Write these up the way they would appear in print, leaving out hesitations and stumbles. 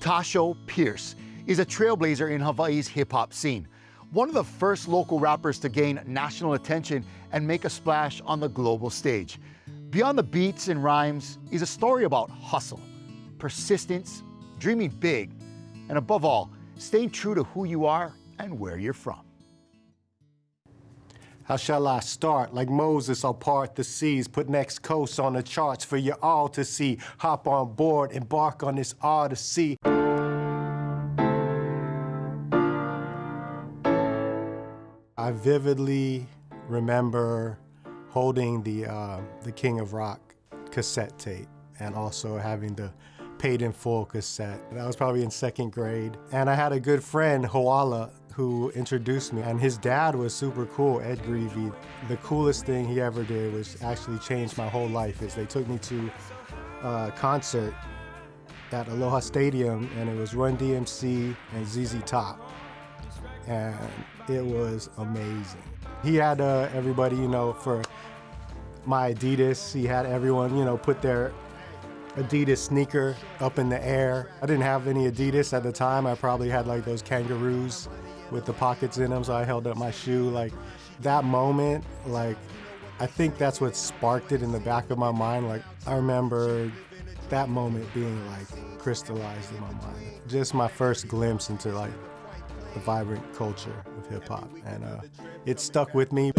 Tassho Pearce is a trailblazer in Hawaii's hip-hop scene, one of the first local rappers to gain national attention and make a splash on the global stage. Beyond the beats and rhymes is a story about hustle, persistence, dreaming big, and above all, staying true to who you are and where you're from. How shall I start? Like Moses, I'll part the seas, put next coast on the charts for you all to see. Hop on board, embark on this odyssey. I vividly remember holding the King of Rock cassette tape and also having the Paid in Full cassette. That was probably in 2nd grade. And I had a good friend, Hoala, who introduced me, and his dad was super cool, Ed Greavy. The coolest thing he ever did was actually change my whole life. Is they took me to a concert at Aloha Stadium, and it was Run DMC and ZZ Top, and it was amazing. He had everybody, for my Adidas, he had everyone, put their Adidas sneaker up in the air. I didn't have any Adidas at the time. I probably had like those kangaroos with the pockets in them, so I held up my shoe. Like that moment, I think that's what sparked it in the back of my mind. Like I remember that moment being crystallized in my mind. Just my first glimpse into the vibrant culture of hip hop, and it stuck with me.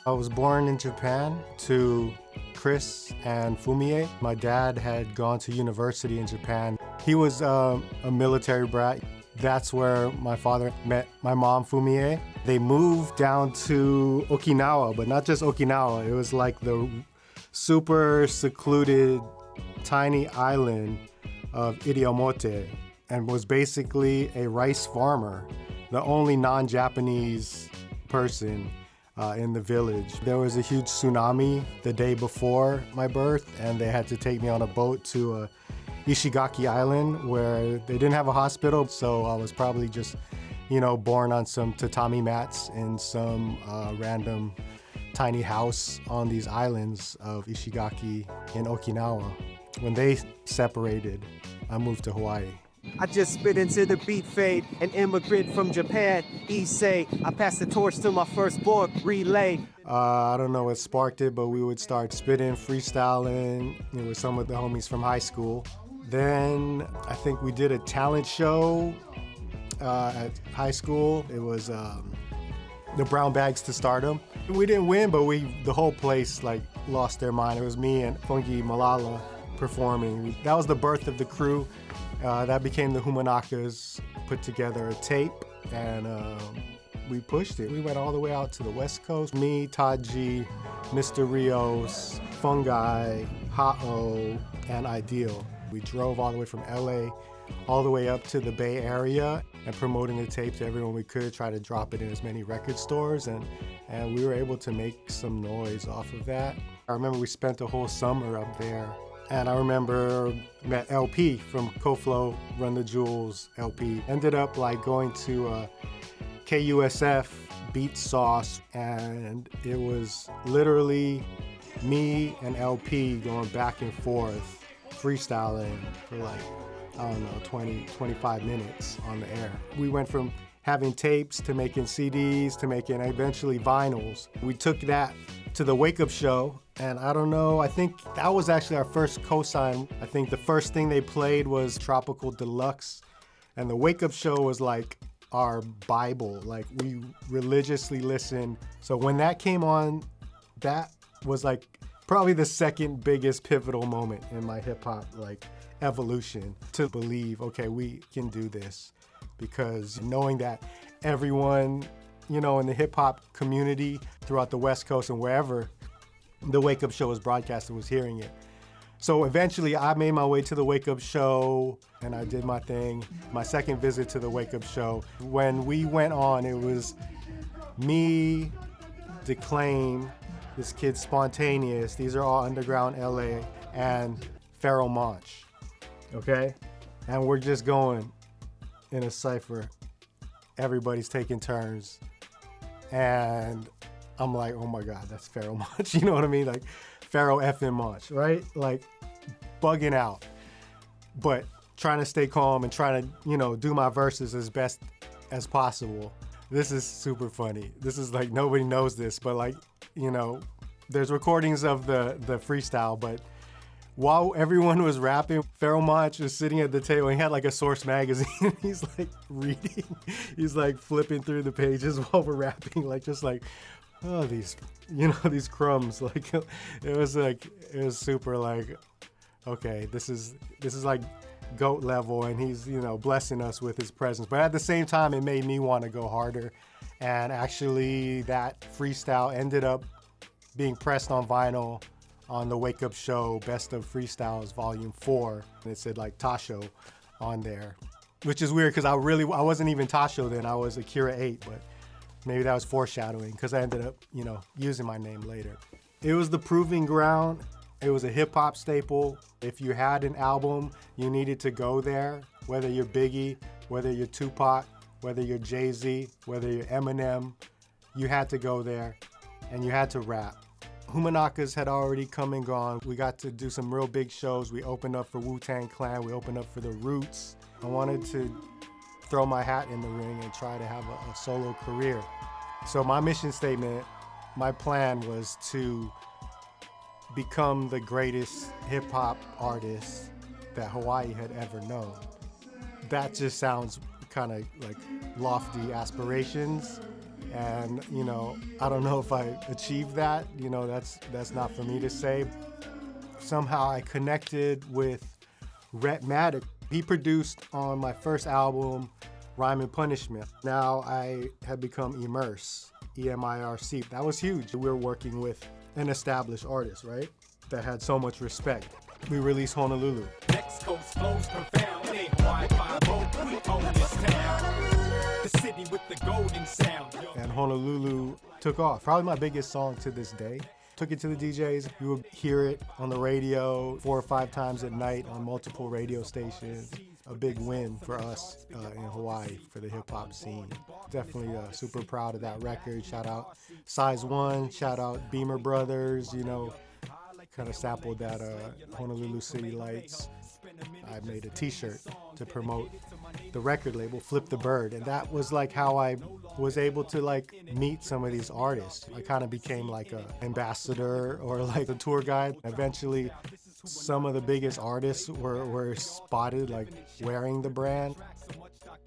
I was born in Japan to Chris and Fumie. My dad had gone to university in Japan. He was a military brat. That's where my father met my mom, Fumie. They moved down to Okinawa, but not just Okinawa. It was like the super secluded, tiny island of Iriomote, and was basically a rice farmer, the only non-Japanese person in the village. There was a huge tsunami the day before my birth, and they had to take me on a boat to Ishigaki Island where they didn't have a hospital, so I was probably just, born on some tatami mats in some random tiny house on these islands of Ishigaki in Okinawa. When they separated, I moved to Hawaii. I just spit into the beat fade, an immigrant from Japan, Issei. I passed the torch to my firstborn, Relay. I don't know what sparked it, but we would start spitting, freestyling with some of the homies from high school. Then I think we did a talent show at high school. It was the Brown Bags to Stardom. We didn't win, but the whole place lost their mind. It was me and Funky Malala performing. That was the birth of the crew. That became the Humanakas, put together a tape, and we pushed it. We went all the way out to the West Coast. Me, Taji, Mr. Rios, Fungi, Ha'o, and Ideal. We drove all the way from LA all the way up to the Bay Area and promoting the tape to everyone we could, try to drop it in as many record stores, and we were able to make some noise off of that. I remember we spent a whole summer up there. And I remember met LP from Koflo, Run the Jewels LP. Ended up going to KUSF Beat Sauce, and it was literally me and LP going back and forth, freestyling for 20, 25 minutes on the air. We went from having tapes to making CDs to making eventually vinyls. We took that to the Wake Up Show, and I don't know, I think that was actually our first cosign. I think the first thing they played was Tropical Deluxe, and the Wake Up Show was our Bible. We religiously listened. So when that came on, that was probably the second biggest pivotal moment in my hip hop evolution, to believe, okay, we can do this. Because knowing that everyone, in the hip hop community throughout the West Coast and wherever the Wake Up Show was broadcasted was hearing it. So eventually I made my way to the Wake Up Show and I did my thing. My second visit to the Wake Up Show, when we went on, it was me, Declaim, this kid Spontaneous, these are all underground LA, and Pharoah Monch, okay? And we're just going in a cypher. Everybody's taking turns. And I'm like, oh my God, that's Pharaoh Monch. You know what I mean? Like Pharaoh effing Monch, right? Like bugging out, but trying to stay calm and trying to, you know, do my verses as best as possible. This is super funny. This is like, nobody knows this, but like, you know, there's recordings of the freestyle, but while everyone was rapping, Pharaoh Monch was sitting at the table. He had like a Source magazine. He's like reading. He's like flipping through the pages while we're rapping, like just like, oh, these, you know, these crumbs. Like it was super like, okay, this is like GOAT level, and he's, you know, blessing us with his presence. But at the same time, it made me want to go harder. And actually, that freestyle ended up being pressed on vinyl on the Wake Up Show Best of Freestyles Volume 4. And it said like Tassho on there, which is weird because I wasn't even Tassho then. I was Akira 8, but maybe that was foreshadowing because I ended up, you know, using my name later. It was the proving ground. It was a hip hop staple. If you had an album, you needed to go there, whether you're Biggie, whether you're Tupac, whether you're Jay-Z, whether you're Eminem, you had to go there and you had to rap. Humanakas had already come and gone. We got to do some real big shows. We opened up for Wu-Tang Clan. We opened up for The Roots. I wanted to throw my hat in the ring and try to have a solo career. So my mission statement, my plan was to become the greatest hip hop artist that Hawaii had ever known. That just sounds kind of like lofty aspirations. And, you know, I don't know if I achieved that. You know, that's not for me to say. Somehow I connected with Rhett Maddox. He produced on my first album, Rhyme and Punishment. Now I had become Immerse, E-M-I-R-C. That was huge. We were working with an established artist, right? That had so much respect. We released Honolulu. Next coast flows profound. Ain't Hawaii 5-0, we own this town. The city with the golden sound. And Honolulu took off. Probably my biggest song to this day. Took it to the DJs. You would hear it on the radio 4 or 5 times at night on multiple radio stations. A big win for us in Hawaii for the hip hop scene. Definitely super proud of that record. Shout out Size One, shout out Beamer Brothers, you know, kind of sampled that Honolulu City Lights. I made a t-shirt to promote the record label, Flip the Bird, and that was like how I was able to like meet some of these artists. I kind of became like an ambassador or like a tour guide. Eventually, some of the biggest artists were spotted like wearing the brand.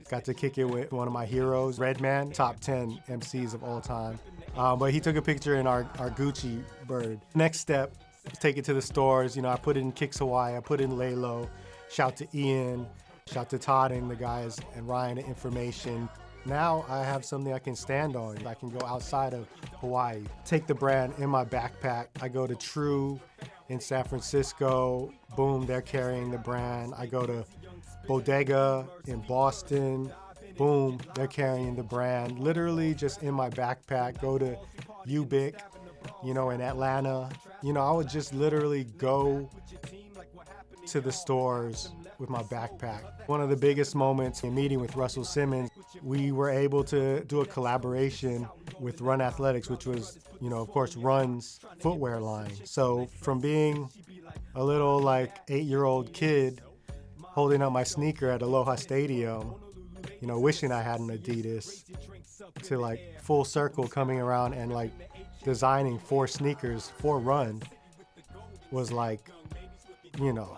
Got to kick it with one of my heroes, Redman, top 10 MCs of all time. But he took a picture in our Gucci bird. Next step, take it to the stores. You know, I put it in Kicks Hawaii, I put it in Lalo. Shout to Ian, shout to Todd and the guys and Ryan at Information. Now I have something I can stand on. I can go outside of Hawaii, take the brand in my backpack. I go to True in San Francisco, boom, they're carrying the brand. I go to Bodega in Boston, boom, they're carrying the brand. Literally just in my backpack, go to Ubic, you know, in Atlanta. You know, I would just literally go to the stores with my backpack. One of the biggest moments in meeting with Russell Simmons, we were able to do a collaboration with Run Athletics, which was, you know, of course, Run's footwear line. So from being a little like 8-year-old kid holding up my sneaker at Aloha Stadium, you know, wishing I had an Adidas, to like full circle coming around and like designing 4 sneakers for Run was like, you know,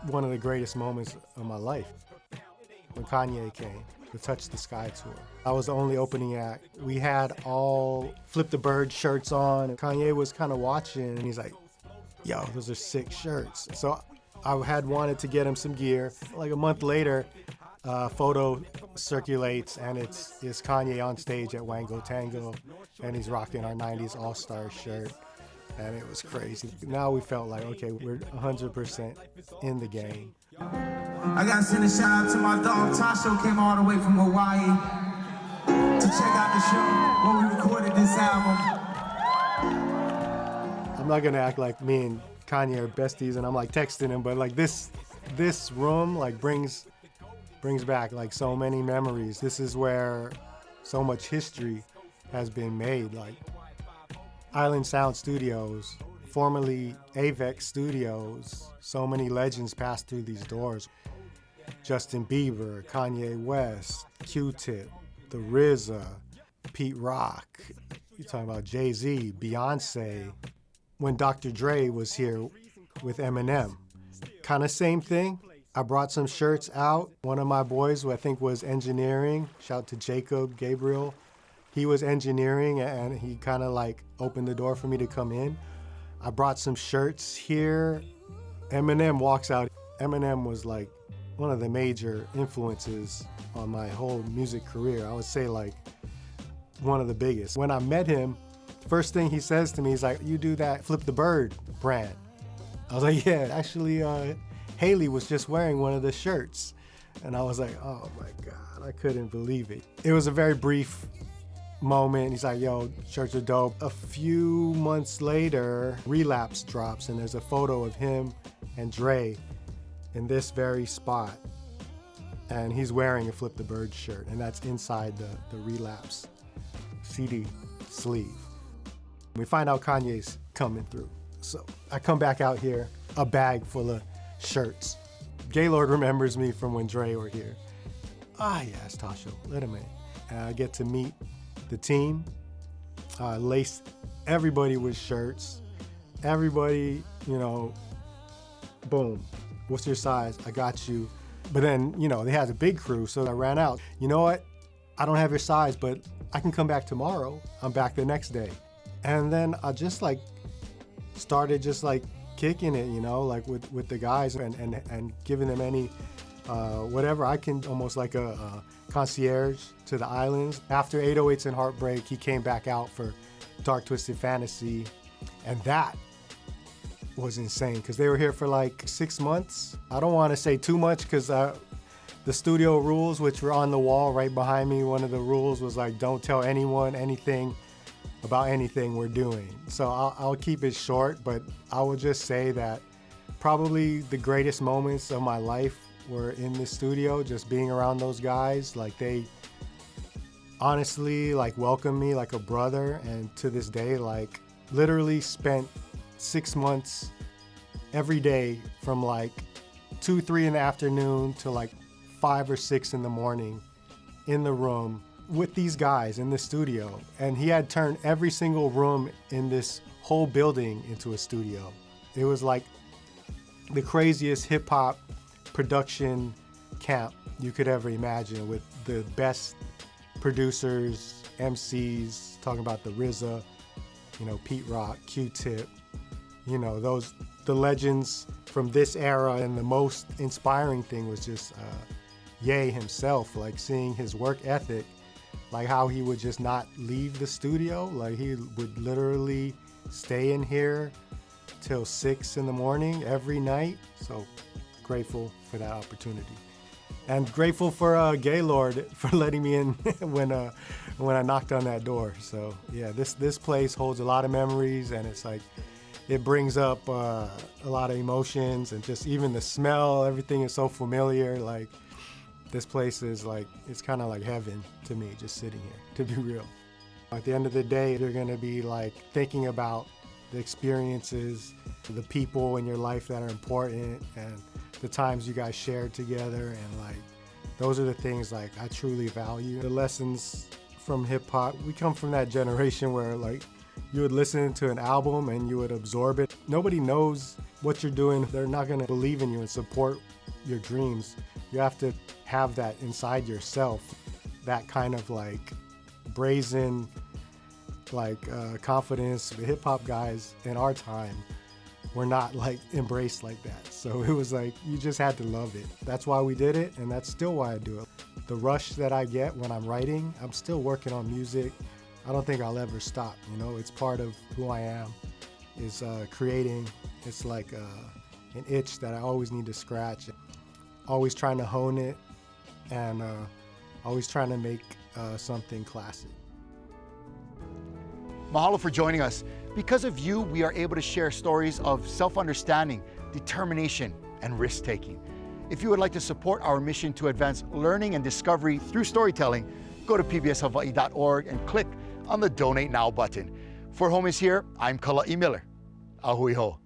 one of the greatest moments of my life. When Kanye came, the Touch the Sky tour, I was the only opening act. We had all Flip the Bird shirts on. Kanye was kind of watching and he's like, yo, those are sick shirts. So I had wanted to get him some gear. Like a month later, photo circulates and it's Kanye on stage at Wango Tango and he's rocking our 90s All-Star shirt. And it was crazy. Now we felt like, okay, we're 100% in the game. I gotta send a shout out to my dog. Tassho came all the way from Hawaii to check out the show when we recorded this album. I'm not gonna act like me and Kanye are besties and I'm like texting him, but like this room like brings back like so many memories. This is where so much history has been made. Like Island Sound Studios, formerly Avex Studios. So many legends passed through these doors. Justin Bieber, Kanye West, Q-Tip, The RZA, Pete Rock. You're talking about Jay-Z, Beyonce. When Dr. Dre was here with Eminem, kind of same thing. I brought some shirts out. One of my boys, who I think was engineering, shout to Jacob Gabriel, he was engineering and he kind of like opened the door for me to come in. I brought some shirts here. Eminem walks out. Eminem was like one of the major influences on my whole music career. I would say like one of the biggest. When I met him, first thing he says to me, he's like, you do that Flip the Bird brand? I was like, yeah, actually, Haley was just wearing one of the shirts. And I was like, oh my God, I couldn't believe it. It was a very brief moment. He's like, yo, shirts are dope. A few months later, Relapse drops and there's a photo of him and Dre in this very spot. And he's wearing a Flip the Bird shirt, and that's inside the Relapse CD sleeve. We find out Kanye's coming through. So I come back out here, a bag full of shirts. Gaylord remembers me from when Dre were here. Yes, Tassho, let him in. And I get to meet the team, lace everybody with shirts. Everybody, boom, what's your size? I got you. But then, they had a big crew, so I ran out. You know what? I don't have your size, but I can come back tomorrow. I'm back the next day. And then I just started kicking it, like with the guys and giving them any, whatever I can, almost like a concierge to the islands. After 808s and Heartbreak, he came back out for Dark Twisted Fantasy. And that was insane because they were here for like 6 months. I don't want to say too much because the studio rules, which were on the wall right behind me, one of the rules was like, don't tell anyone anything about anything we're doing. So I'll keep it short, but I will just say that probably the greatest moments of my life were in the studio, just being around those guys. Like they honestly welcomed me like a brother, and to this day, literally spent 6 months every day from 2, 3 in the afternoon to 5 or 6 in the morning in the room with these guys in the studio. And he had turned every single room in this whole building into a studio. It was like the craziest hip hop production camp you could ever imagine, with the best producers, MCs, talking about the RZA, Pete Rock, Q-Tip, the legends from this era. And the most inspiring thing was just Ye himself, seeing his work ethic, how he would just not leave the studio. He would literally stay in here till 6 in the morning every night. So grateful for that opportunity. And grateful for Gaylord for letting me in when I knocked on that door. So yeah, this place holds a lot of memories, and it's it brings up a lot of emotions, and just even the smell, everything is so familiar. This place is it's kind of like heaven to me, just sitting here, to be real. At the end of the day, you're gonna be thinking about the experiences, the people in your life that are important, and the times you guys shared together, and those are the things I truly value. The lessons from hip hop, we come from that generation where you would listen to an album and you would absorb it. Nobody knows what you're doing. They're not gonna believe in you and support your dreams. You have to have that inside yourself, that kind of brazen confidence. The hip hop guys in our time were not embraced like that. So it was you just had to love it. That's why we did it, and that's still why I do it. The rush that I get when I'm writing, I'm still working on music. I don't think I'll ever stop. It's part of who I am, is creating. It's an itch that I always need to scratch. Always trying to hone it, and always trying to make something classic. Mahalo for joining us. Because of you, we are able to share stories of self-understanding, determination, and risk-taking. If you would like to support our mission to advance learning and discovery through storytelling, go to pbshawaii.org and click on the Donate Now button. For Homies Here, I'm Kala'i Miller. Ahui ho.